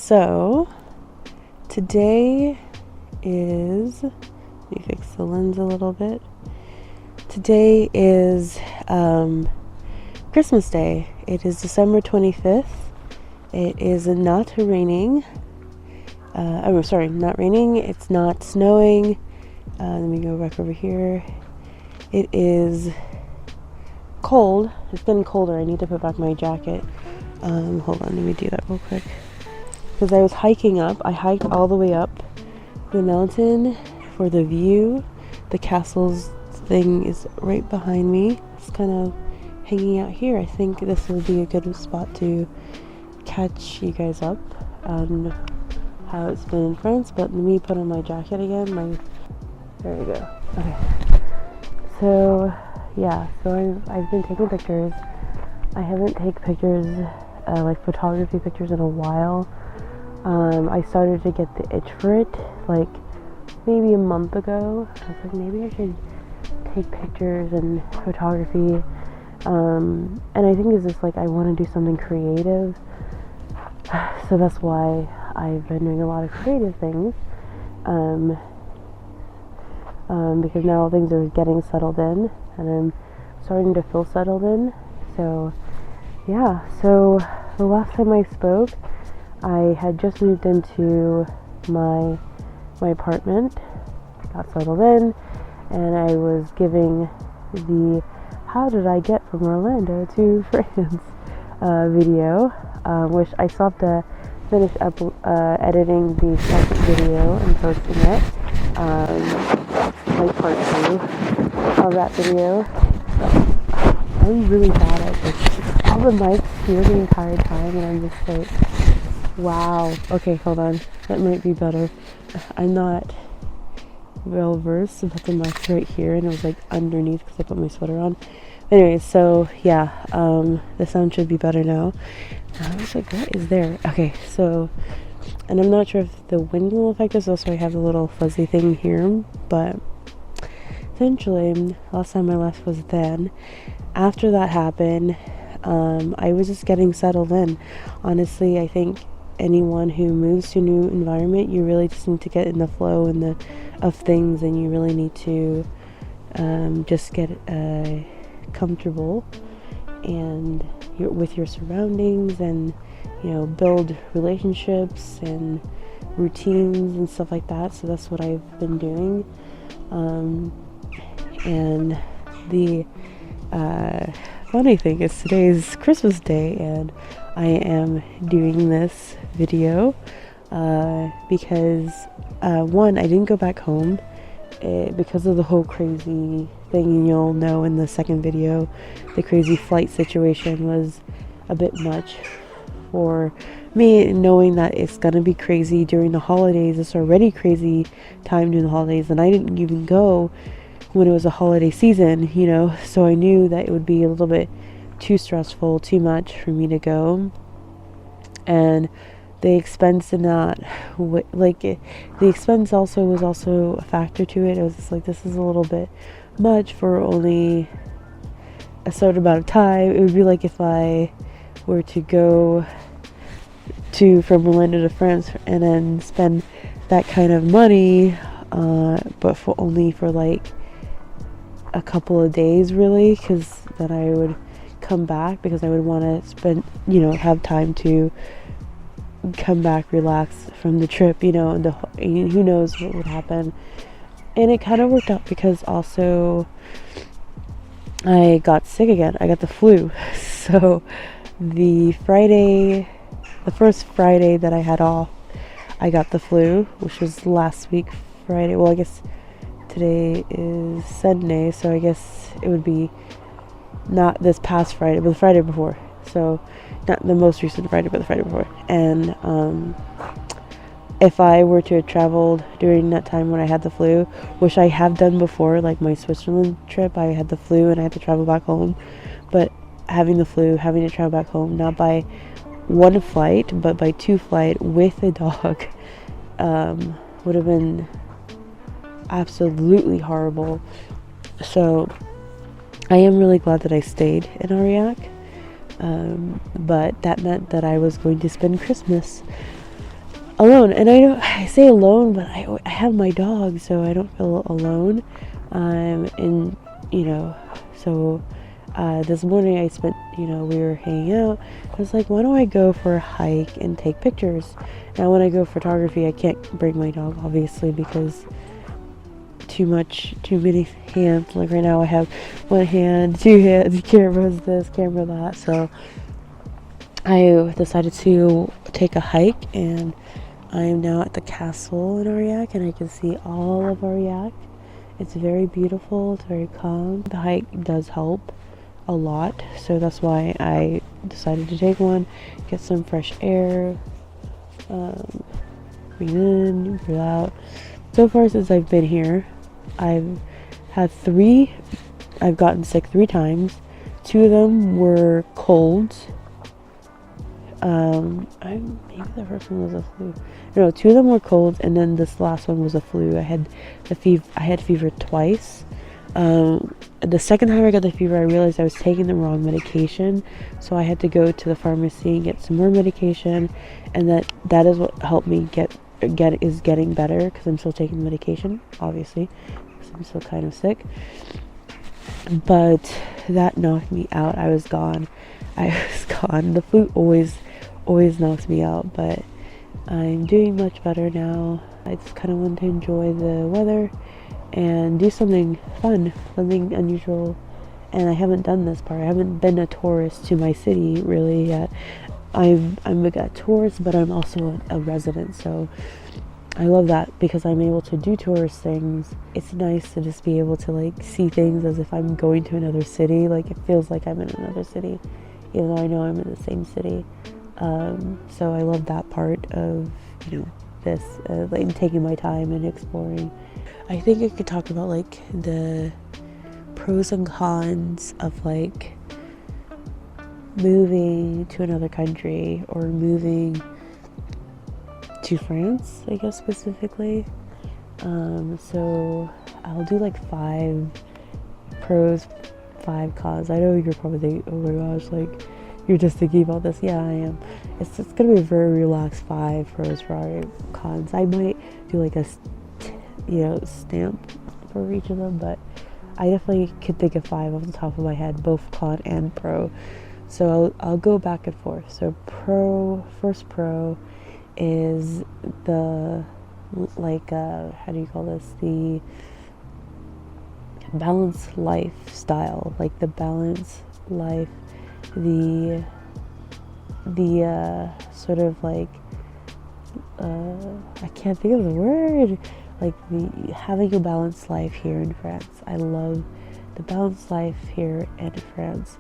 So today is, let me fix the lens a little bit. Today is Christmas Day. It is December 25th. It is not raining. Not raining. It's not snowing. Let me go back over here. It is cold. It's getting colder. I need to put back my jacket. Hold on, let me do that real quick. Because I was hiking up. I hiked all the way up the mountain for the view. The castle's thing is right behind me. It's kind of hanging out here. I think this will be a good spot to catch you guys up on how it's been in France. But let me put on my jacket again. There we go. Okay. So yeah, so I've been taking pictures. I haven't taken pictures, like photography pictures, in a while. I started to get the itch for it like maybe a month ago. I was like, maybe I should take pictures and photography. And I think it's just like I want to do something creative. So that's why I've been doing a lot of creative things. Because now things are getting settled in and I'm starting to feel settled in. So yeah, so the last time I spoke, I had just moved into my apartment, got settled in, and I was giving the how did I get from Orlando to France video, which I still have to finish up editing the second video and posting it, like part 2 of that video. I'm really bad at this. All the mics here the entire time, and I'm just like, wow. Okay, hold on. That might be better. I'm not well versed about the mics right here, and it was like underneath because I put my sweater on. Anyways, so yeah, the sound should be better now. I was like, what is there? Okay, so, and I'm not sure if the wind will affect this. Also, I have a little fuzzy thing here, but essentially, last time I left was then. After that happened, I was just getting settled in. Honestly, I think anyone who moves to a new environment, you really just need to get in the flow of things, and you really need to just get comfortable and with your surroundings, and build relationships and routines and stuff like that. So that's what I've been doing. And the funny thing is today's Christmas Day, and I am doing this video because one, I didn't go back home because of the whole crazy thing, and you'll know in the second video, the crazy flight situation was a bit much for me, knowing that it's gonna be crazy during the holidays. It's already crazy time during the holidays, and I didn't even go when it was a holiday season, so I knew that it would be a little bit too stressful, too much for me to go. And the expense did not, the expense also was also a factor to it. It was just like, this is a little bit much for only a certain amount of time. It would be like if I were to go from Orlando to France and then spend that kind of money, but only for like a couple of days, really, because then I would come back, because I would want to spend, have time to come back, relax from the trip, and who knows what would happen. And it kind of worked out, because also I got sick again. I got the flu. So the first Friday that I had off, I got the flu, which was last week Friday. Well, I guess today is Sunday, so I guess it would be not this past Friday, but the Friday before. So not the most recent Friday, but the Friday before. And if I were to have traveled during that time when I had the flu, which I have done before, like my Switzerland trip, I had the flu and I had to travel back home. But having the flu, having to travel back home, not by one flight, but by 2 flights with a dog, would have been absolutely horrible. So I am really glad that I stayed in Aurillac, but that meant that I was going to spend Christmas alone. And I say alone, but I have my dog, so I don't feel alone. And you know, so this morning I spent, we were hanging out. I was like, why don't I go for a hike and take pictures? Now when I go photography, I can't bring my dog, obviously, because too many hands. Like right now I have one hand, two hands, cameras this, camera that. So I decided to take a hike, and I am now at the castle in Aurillac, and I can see all of Aurillac. It's very beautiful, it's very calm. The hike does help a lot, so that's why I decided to take one, get some fresh air, breathe in, breathe out. So far since I've been here, I've gotten sick 3 times. 2 of them were colds. Maybe the first one was a flu. No, 2 of them were colds, and then this last one was a flu. I had fever twice. The second time I got the fever, I realized I was taking the wrong medication, so I had to go to the pharmacy and get some more medication, and that is what helped me getting better, because I'm still taking the medication, obviously, because I'm still kind of sick. But that knocked me out. I was gone. The flu always knocks me out, but I'm doing much better now. I just kind of want to enjoy the weather and do something fun, something unusual. And I haven't done this part. I haven't been a tourist to my city really yet. I'm a tourist, but I'm also a resident, so I love that because I'm able to do tourist things. It's nice to just be able to like see things as if I'm going to another city. Like it feels like I'm in another city, even though I know I'm in the same city. So I love that part of, this, like taking my time and exploring. I think I could talk about like the pros and cons of like moving to another country or moving to France, I guess specifically. So I'll do like 5 pros, 5 cons. I know you're probably thinking, oh my gosh, like you're just thinking about this. Yeah, I am. It's gonna be a very relaxed 5 pros, 5 cons. I might do like a stamp for each of them, but I definitely could think of 5 off the top of my head, both con and pro. So I'll go back and forth. So first pro is the how do you call this, the balanced lifestyle, like the balanced life, the sort of like I can't think of the word, like the having a balanced life here in France. I love the balanced life here in France.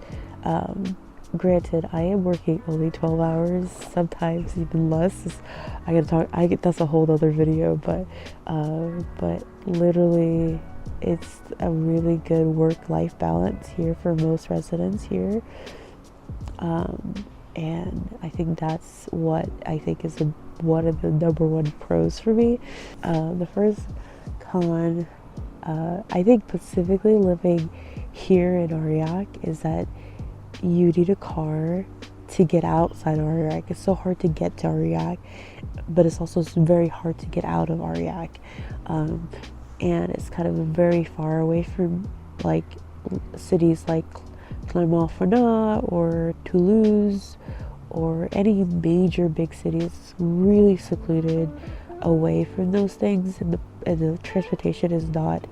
Granted, I am working only 12 hours, sometimes even less. That's a whole other video, but literally it's a really good work-life balance here for most residents here. And I think that's what I think is one of the number 1 pros for me. The first con, I think specifically living here in Aurillac, is that you need a car to get outside of Aurillac. It's so hard to get to Aurillac, but it's also very hard to get out of Aurillac. And it's kind of very far away from like cities like Clermont-Ferrand or Toulouse or any major big cities. It's really secluded away from those things, and the transportation is not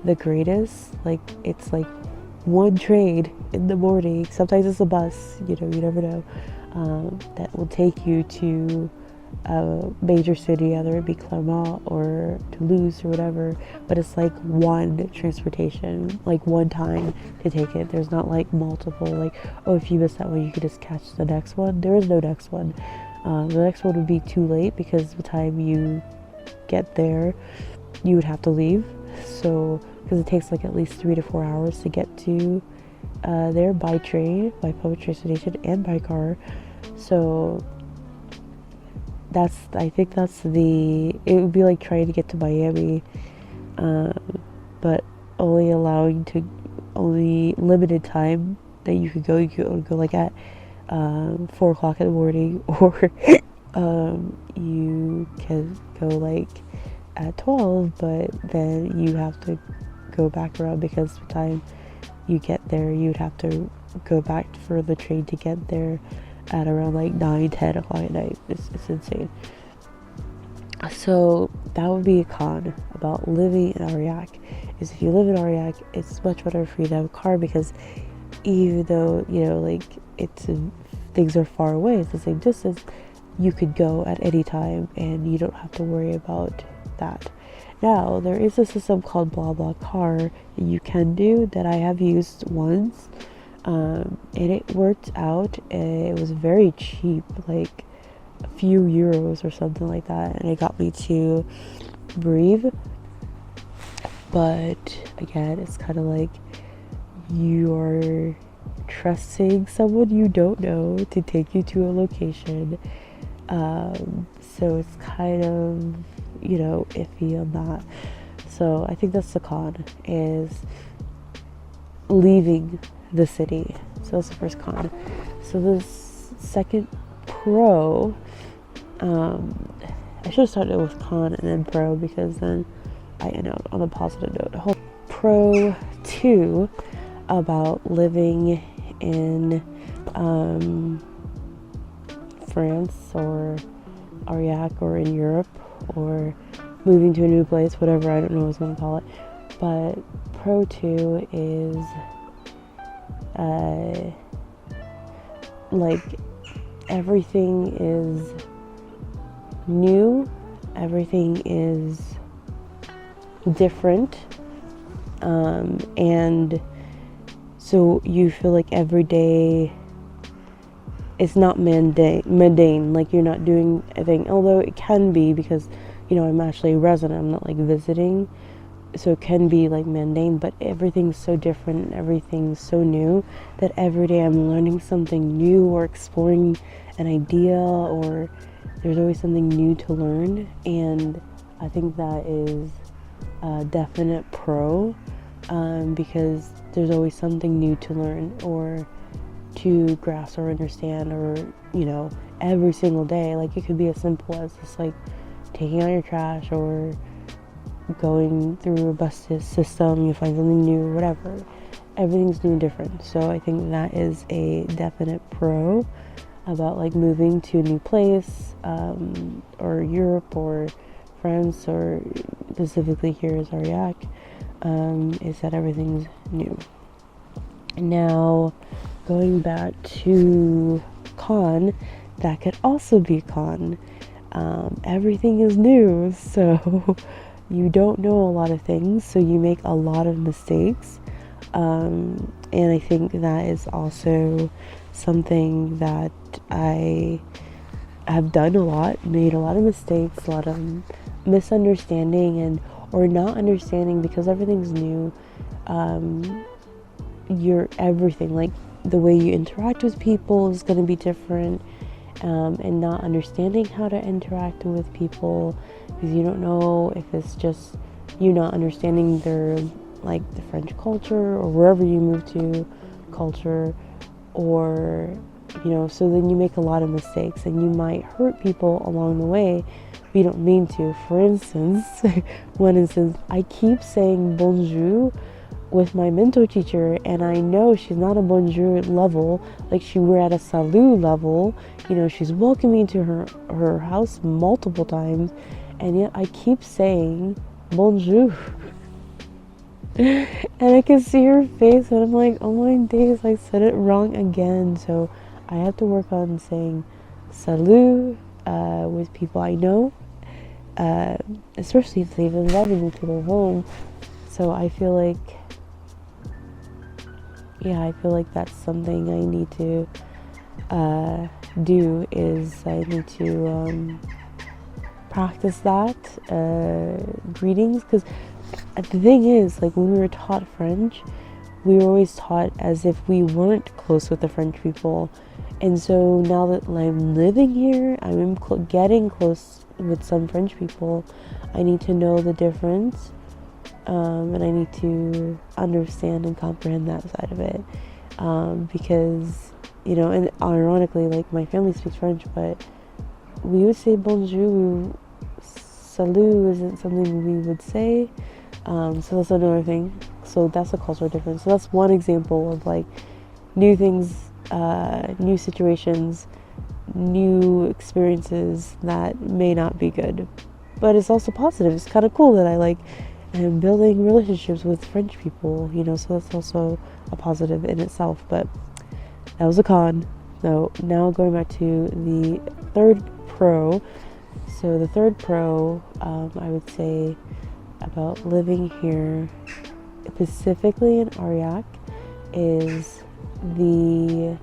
the greatest. Like it's like one train in the morning, sometimes it's a bus, you never know, that will take you to a major city, whether it be Clermont or Toulouse or whatever, but it's like one transportation, like one time to take it. There's not like multiple, like, oh, if you miss that one you could just catch the next one. There is no next one. The next one would be too late, because by the time you get there you would have to leave, so because it takes like at least 3 to 4 hours to get to there by train, by public transportation, and by car. So I think it would be like trying to get to Miami, but only limited time that you could go. You could only go like at 4 o'clock in the morning, or you can go like at 12, but then you have to go back around because by the time you get there, you'd have to go back for the train to get there at around like 9-10 o'clock at night. It's insane. So that would be a con about living in Aurillac, is if you live in Aurillac, it's much better for you to have a car, because even though, you know, like things are far away, it's the same distance, you could go at any time and you don't have to worry about that. Now, there is a system called BlaBlaCar that you can do that I have used once, and it worked out. It was very cheap, like a few euros or something like that, and it got me to Brive. But again, it's kind of like you're trusting someone you don't know to take you to a location, so it's kind of, you know, iffy on that. So I think that's the con, is leaving the city. So that's the first con. So this second pro, I should have started with con and then pro, because then I end up on a positive note. Pro 2 about living in France or Aurillac or in Europe, or moving to a new place, whatever, I don't know what I was going to call it. But pro 2 is like everything is new, everything is different, and so you feel like every day it's not mundane, like you're not doing a thing, although it can be, because, you know, I'm actually a resident, I'm not like visiting, so it can be like mundane, but everything's so different, everything's so new, that every day I'm learning something new or exploring an idea, or there's always something new to learn. And I think that is a definite pro, because there's always something new to learn or to grasp or understand, or, you know, every single day. Like, it could be as simple as just like taking out your trash, or going through a bus system, you find something new, whatever. Everything's new and different. So I think that is a definite pro about like moving to a new place, or Europe or France, or specifically here is Aurillac, is that everything's new. Now, going back to con, that could also be con. Everything is new, so you don't know a lot of things, so you make a lot of mistakes, and I think that is also something that I have done a lot, made a lot of mistakes, a lot of misunderstanding, and or not understanding, because everything's new. Your everything, like the way you interact with people is going to be different, and not understanding how to interact with people, because you don't know if it's just you not understanding their, like, the French culture, or wherever you move to culture, or, you know, so then you make a lot of mistakes, and you might hurt people along the way, but you don't mean to. For instance, one instance, I keep saying bonjour with my mentor teacher, and I know she's not a bonjour level, like we're at a salut level, you know, she's welcoming to her house multiple times, and yet I keep saying bonjour. And I can see her face, and I'm like, oh my days, I said it wrong again. So I have to work on saying salut with people I know, especially if they've invited me to their home. So I feel like, that's something I need to do, is I need to practice that, greetings, because the thing is, like, when we were taught French, we were always taught as if we weren't close with the French people, and so now that I'm living here, I'm getting close with some French people, I need to know the difference, and I need to understand and comprehend that side of it, because, you know, and ironically, like, my family speaks French, but we would say bonjour. Salut isn't something we would say. So that's another thing. So that's a cultural difference. So that's one example of like new things, new situations, new experiences that may not be good. But it's also positive. It's kind of cool that I like am building relationships with French people, so that's also a positive in itself. But that was a con. So now going back to the third pro. So the third pro, I would say about living here, specifically in Aurillac, is the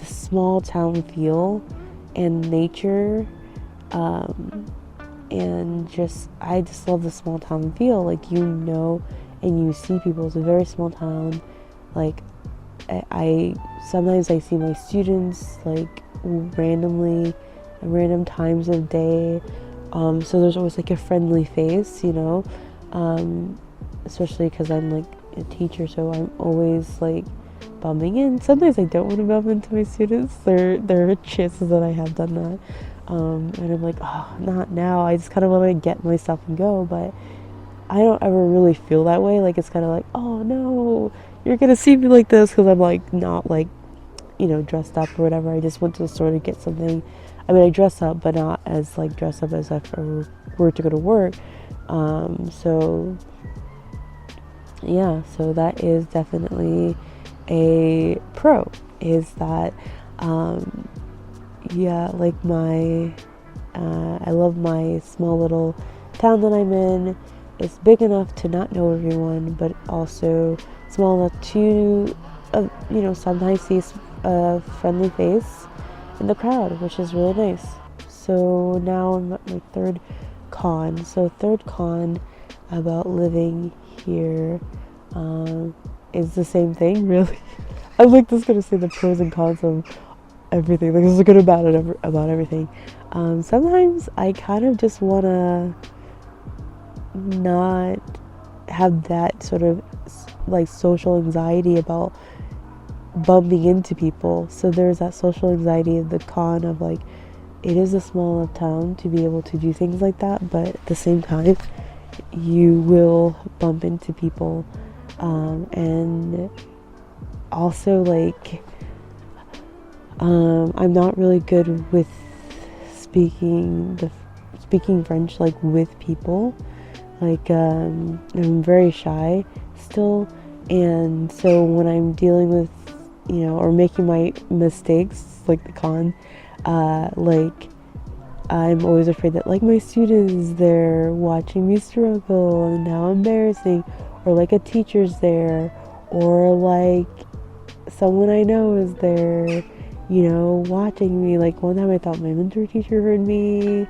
small town feel and nature, and I just love the small town feel. Like, and you see people. It's a very small town. Like, sometimes I see my students like randomly at random times of day. So there's always like a friendly face, especially because I'm like a teacher, so I'm always like bumping in. Sometimes I don't want to bump into my students. There are chances that I have done that, and I'm like, oh, not now. I just kind of want to get my stuff and go. But I don't ever really feel that way. Like, it's kind of like, oh no, you're gonna see me like this, because I'm like not like dressed up or whatever. I just went to the store to get something. I mean, I dress up, but not as like dressed up as if I were to go to work. So yeah, so that is definitely a pro, is that like I love my small little town that I'm in. It's big enough to not know everyone, but also small enough to sometimes see a friendly face in the crowd, which is really nice. So now I'm at my third con. So third con about living here is the same thing, really. I'm like just gonna say the pros and cons of everything. Like, this is good about everything. Sometimes I kind of just wanna not have that sort of like social anxiety about bumping into people. So there's that social anxiety of the con of like, it is a small enough town to be able to do things like that, but at the same time you will bump into people, and also like I'm not really good with speaking French like with people. Like, I'm very shy still, and so when I'm dealing with or making my mistakes, like the con, like I'm always afraid that like my student is there watching me struggle and how embarrassing, or like a teacher's there, or like someone I know is there, watching me. Like, one time I thought my mentor teacher heard me, and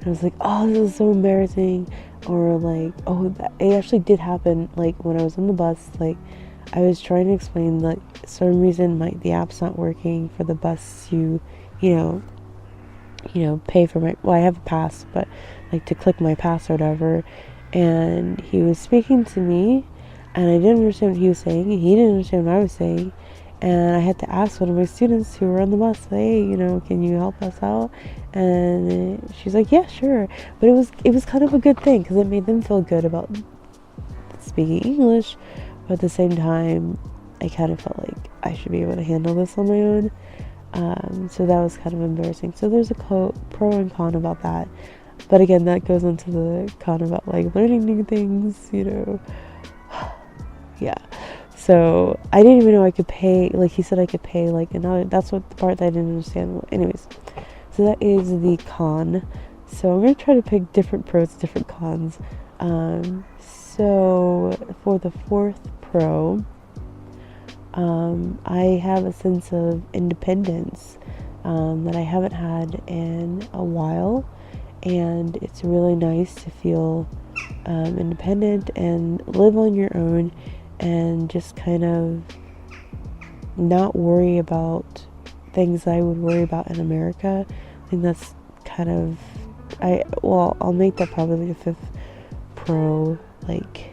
I was like, oh, this is so embarrassing. Or like, oh, it actually did happen. Like, when I was on the bus, like I was trying to explain that some reason the app's not working for the bus to, pay for I have a pass, but like to click my pass or whatever. And he was speaking to me, and I didn't understand what he was saying, and he didn't understand what I was saying. And I had to ask one of my students who were on the bus, hey, can you help us out? And she's like, yeah, sure. But it was kind of a good thing, because it made them feel good about speaking English. But at the same time, I kind of felt like I should be able to handle this on my own. So that was kind of embarrassing. So there's a pro and con about that. But again, that goes into the con about like learning new things, yeah. So I didn't even know I could pay. Like, he said I could pay like another. That's what the part that I didn't understand. Anyways, so that is the con. So I'm gonna try to pick different pros, different cons. So for the fourth pro, I have a sense of independence that I haven't had in a while, and it's really nice to feel independent and live on your own, and just kind of not worry about things that I would worry about in America. I think that's kind of, I'll make that probably the fifth pro, like,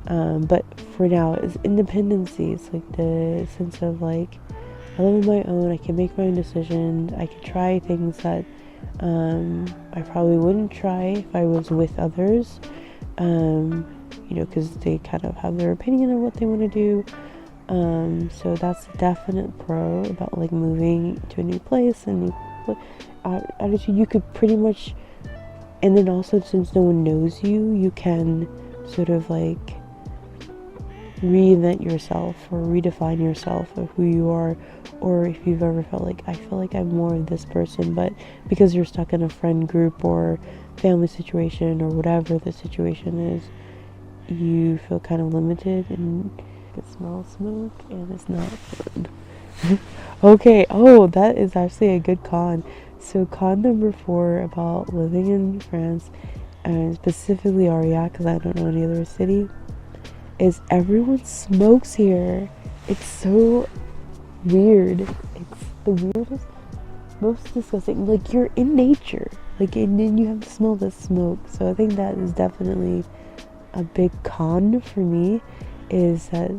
but for now, is independency. It's like the sense of like I live on my own. I can make my own decisions. I can try things that I probably wouldn't try if I was with others, because they kind of have their opinion of what they want to do. So that's a definite pro about like moving to a new place and attitude. You could pretty much, and then also since no one knows you, you can sort of like reinvent yourself or redefine yourself of who you are. Or if you've ever felt like, I feel like I'm more of this person, but because you're stuck in a friend group or family situation or whatever the situation is, you feel kind of limited and it smells smoke and it's not fun. Okay, that is actually a good con. So con number 4 about living in France, and specifically Aurillac, because I don't know any other city, is everyone smokes here. It's so weird. It's the weirdest, most disgusting. Like, you're in nature, like, and then you have to smell the smoke. So I think that is definitely a big con for me, is that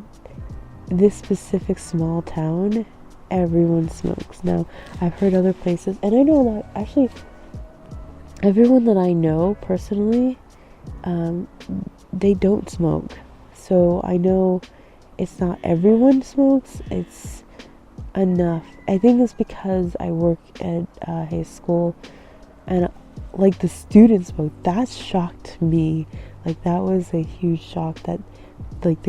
this specific small town, everyone smokes. Now, I've heard other places, and I know that actually everyone that I know personally, they don't smoke. So I know it's not everyone smokes, it's enough. I think it's because I work at high school, and like the students smoke. That shocked me. Like, that was a huge shock that like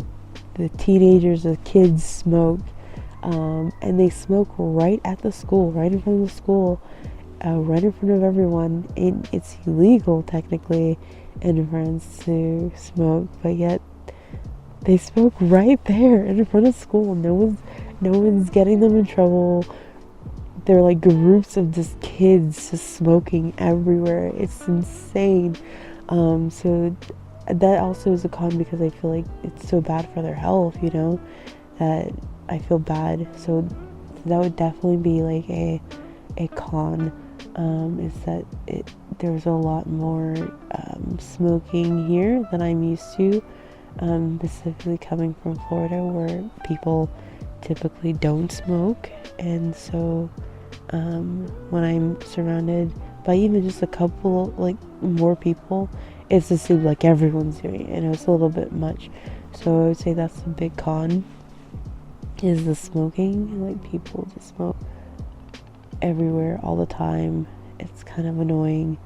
the teenagers, the kids smoke, and they smoke right at the school, right in front of the school, right in front of everyone. And it's illegal technically in France to smoke, but yet they smoke right there in front of school. No one's getting them in trouble. They're like groups of just kids just smoking everywhere. It's insane. So that also is a con, because I feel like it's so bad for their health, that I feel bad. So that would definitely be like a con, is that there's a lot more smoking here than I'm used to, specifically coming from Florida, where people typically don't smoke. And so when I'm surrounded by even just a couple, like, more people, it's just seems like everyone's doing it, and it's a little bit much. So I would say that's a big con, is the smoking. Like, people just smoke everywhere all the time. It's kind of annoying,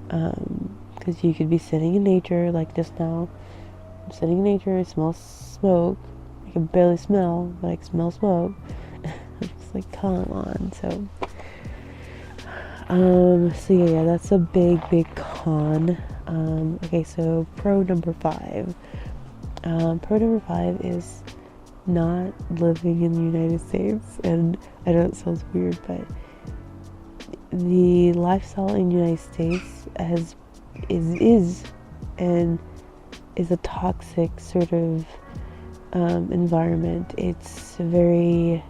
because you could be sitting in nature, like just now. I'm sitting in nature, I smell smoke. I can barely smell, but I can smell smoke. It's like, come on. So yeah, that's a big con. Okay, so pro number 5. Pro number 5 is not living in the United States. And I know it sounds weird, but the lifestyle in the United States is a toxic sort of environment. It's very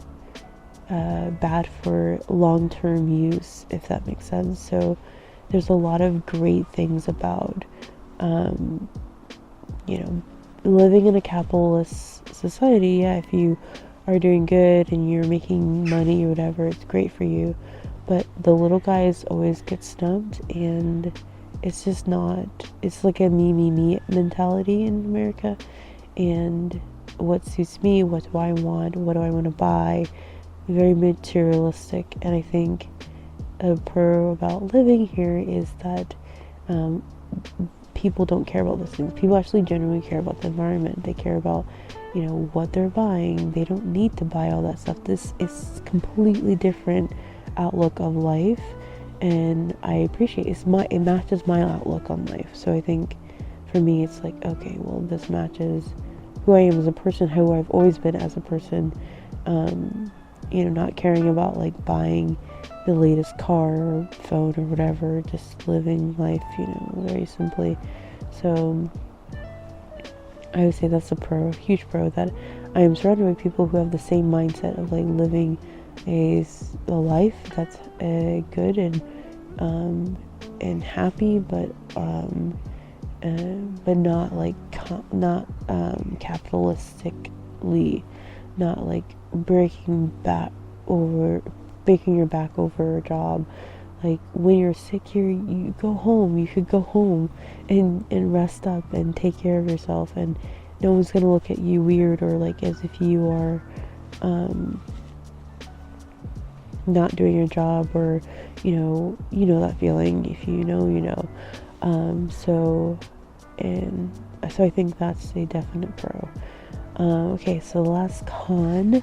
bad for long-term use, if that makes sense. So there's a lot of great things about living in a capitalist society. Yeah, if you are doing good and you're making money or whatever, it's great for you. But the little guys always get snubbed, and it's just not, it's like a me mentality in America. And what suits me, what do I want, what do I want to buy, very materialistic. And I think a pro about living here is that people don't care about those things. People actually genuinely care about the environment. They care about, what they're buying. They don't need to buy all that stuff. This is completely different outlook of life, and I appreciate it. It matches my outlook on life. So I think for me, it's like, okay, well, this matches who I am as a person, who I've always been as a person. Not caring about like buying the latest car or phone or whatever, just living life, very simply. So I would say that's a huge pro, that I am surrounded by people who have the same mindset of like living a life that's good and happy, but not like capitalistically, not like breaking back over, breaking your back over a job. Like, when you're sick here, you go home. You could go home and rest up and take care of yourself, and no one's gonna look at you weird or like as if you are not doing your job, or you know that feeling. If you know, you know. So I think that's a definite pro. Okay, so the last con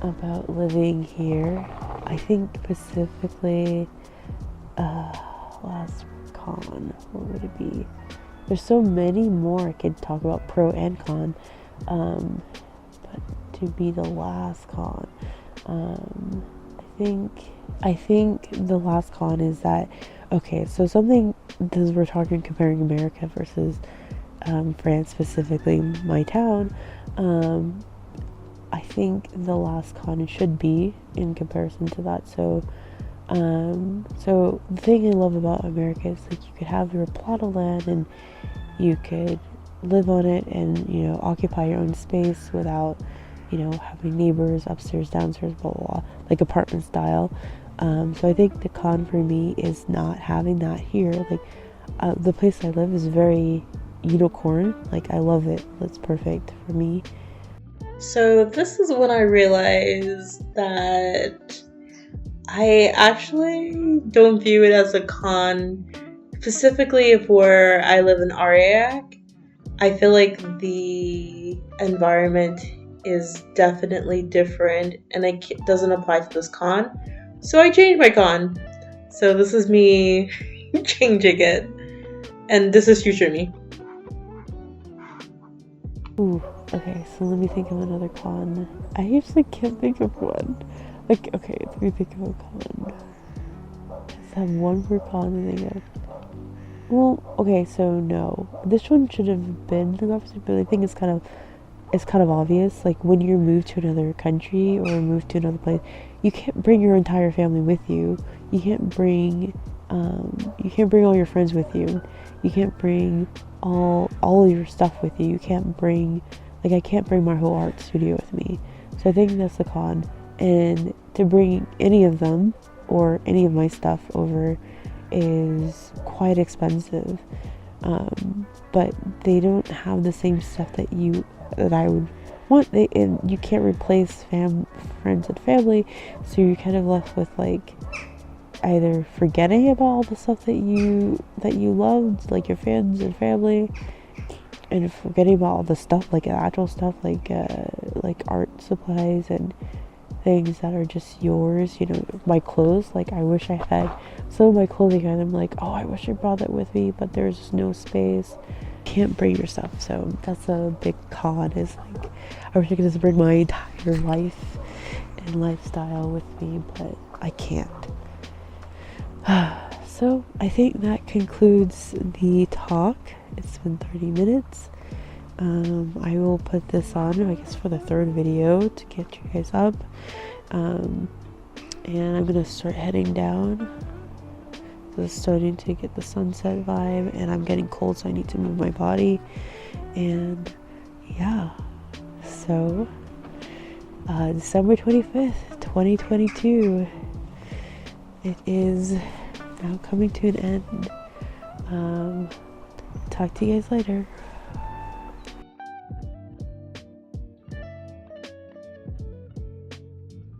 about living here, I think specifically, last con, what would it be? There's so many more I could talk about, pro and con, but to be the last con, I think the last con is that, okay, so something, this we're talking comparing America versus France, specifically my town. I think the last con should be in comparison to that. So the thing I love about America is like you could have your plot of land and you could live on it and, you know, occupy your own space without, you know, having neighbors upstairs, downstairs, blah, blah, blah, like apartment style. So I think the con for me is not having that here. Like, the place I live is very unicorn. Like, I love it. It's perfect for me. So this is when I realized that I actually don't view it as a con, specifically if where I live in Ariak. I feel like the environment is definitely different and it doesn't apply to this con. So I changed my con. So this is me changing it. And this is future me. Ooh, okay, so let me think of another con. I usually can't think of one. Like, okay, let me think of a con. Just have one more con to think of. Well, okay, so no. This one should have been the opposite, but I think it's kind of obvious. Like, when you move to another country or move to another place, you can't bring your entire family with you. You can't bring all your friends with you. You can't bring all of your stuff with you. You can't bring, like, I can't bring my whole art studio with me. So I think that's the con. And to bring any of them or any of my stuff over is quite expensive. But they don't have the same stuff that I would want. And you can't replace friends and family, so you're kind of left with like either forgetting about all the stuff that you loved, like your friends and family, and forgetting about all the stuff, like actual stuff, like art supplies and things that are just yours. You know, my clothes, like I wish I had some of my clothing and I'm like, oh, I wish I brought that with me, but there's no space. Can't bring your stuff. So that's a big con, is like I wish I could just bring my entire life and lifestyle with me, but I can't. So I think that concludes the talk. It's been 30 minutes. I will put this on, I guess, for the third video to get you guys up. And I'm gonna start heading down. It's starting to get the sunset vibe, and I'm getting cold, so I need to move my body. And yeah, so December 25th, 2022. It is now coming to an end. Talk to you guys later.